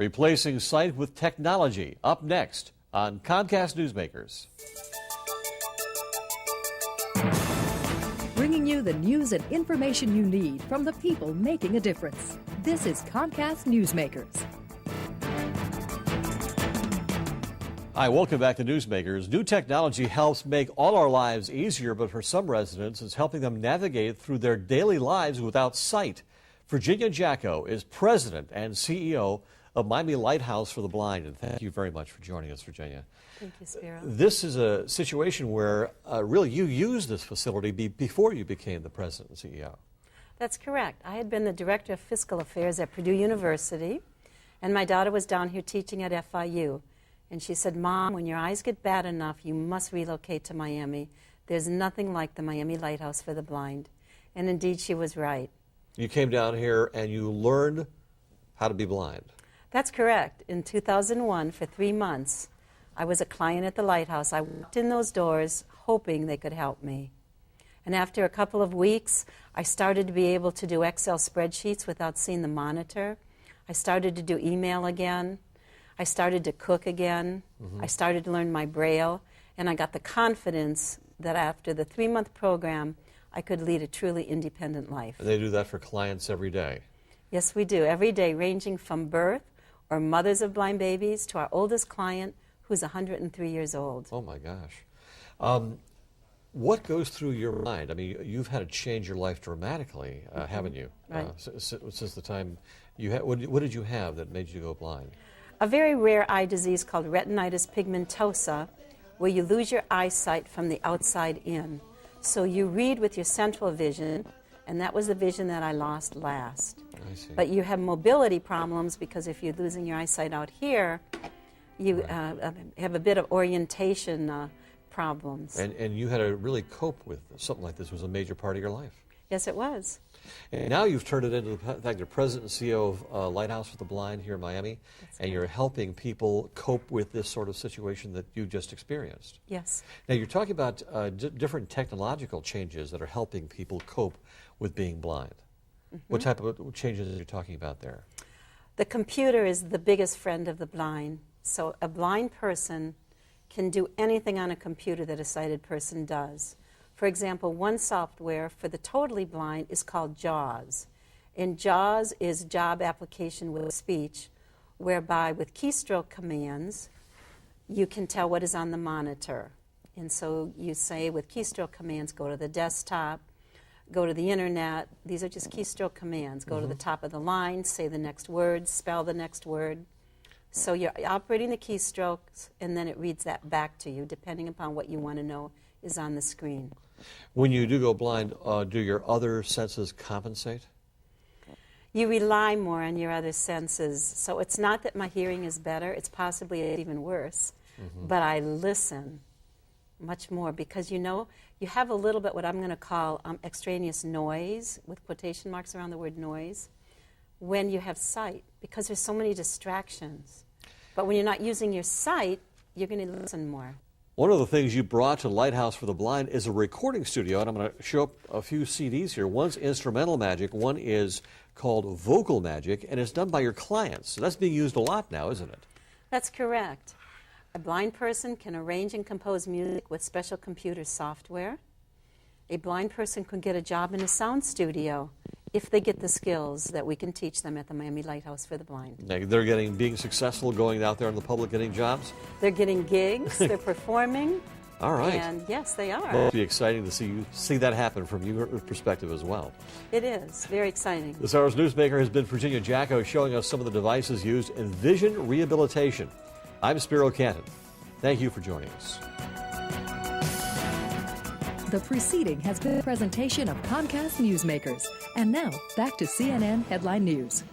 Replacing sight with technology. Up next on Comcast Newsmakers. Bringing you the news and information you need from the people making a difference. This is Comcast Newsmakers. Hi, welcome back to Newsmakers. New technology helps make all our lives easier, but for some residents, it's helping them navigate through their daily lives without sight. Virginia Jacko is president and CEO of Miami Lighthouse for the Blind. And thank you very much for joining us, Virginia. Thank you, Spiro. This is a situation where really you used this facility before you became the president and CEO. That's correct. I had been the director of fiscal affairs at Purdue University, and my daughter was down here teaching at FIU. And she said, Mom, when your eyes get bad enough, you must relocate to Miami. There's nothing like the Miami Lighthouse for the Blind. And indeed, she was right. You came down here and you learned how to be blind. That's correct. In 2001, for 3 months, I was a client at the Lighthouse. I walked in those doors hoping they could help me. And after a couple of weeks, I started to be able to do Excel spreadsheets without seeing the monitor. I started to do email again. I started to cook again. I started to learn my Braille. And I got the confidence that after the 3-month program, I could lead a truly independent life. And they do that for clients every day? Yes, we do. Every day, ranging from birth or mothers of blind babies to our oldest client, who's 103 years old. Oh, my gosh. What goes through your mind? I mean, you've had to change your life dramatically, haven't you? Right. Since the time you had, what did you have that made you go blind? A very rare eye disease called retinitis pigmentosa, where you lose your eyesight from the outside in. So you read with your central vision, and that was the vision that I lost last. I see. But you have mobility problems because if you're losing your eyesight out here, you have a bit of orientation problems. And you had to really cope with something like this. It was a major part of your life. Yes, it was. And now you've turned it into the fact you're president and CEO of Lighthouse for the Blind here in Miami, and you're helping people cope with this sort of situation that you just experienced. Yes. Now you're talking about different technological changes that are helping people cope with being blind. What type of changes are you talking about there? The computer is the biggest friend of the blind. So a blind person can do anything on a computer that a sighted person does. For example, one software for the totally blind is called JAWS. And JAWS is Job Application with Speech, whereby with keystroke commands, you can tell what is on the monitor. And so you say with keystroke commands, go to the desktop, go to the internet. These are just keystroke commands. Go to the top of the line, say the next word, spell the next word. So you're operating the keystrokes, and then it reads that back to you, depending upon what you want to know is on the screen. When you do go blind, do your other senses compensate? You rely more on your other senses. So it's not that my hearing is better, it's possibly even worse, but I listen much more because, you know, you have a little bit what I'm going to call extraneous noise, with quotation marks around the word noise, when you have sight, because there's so many distractions. But when you're not using your sight, you're going to listen more. One of the things you brought to Lighthouse for the Blind is a recording studio, and I'm going to show up a few CDs here. One's instrumental magic, one is called vocal magic, and it's done by your clients. So that's being used a lot now, isn't it? That's correct. A blind person can arrange and compose music with special computer software. A blind person can get a job in a sound studio if they get the skills that we can teach them at the Miami Lighthouse for the Blind. They're being successful going out there in the public getting jobs? They're getting gigs, they're performing. All right. And yes, they are. Well, it'll be exciting to see that happen from your perspective as well. It is. Very exciting. This hour's newsmaker has been Virginia Jacko, showing us some of the devices used in vision rehabilitation. I'm Spiro Canton. Thank you for joining us. The preceding has been a presentation of Comcast Newsmakers. And now, back to CNN Headline News.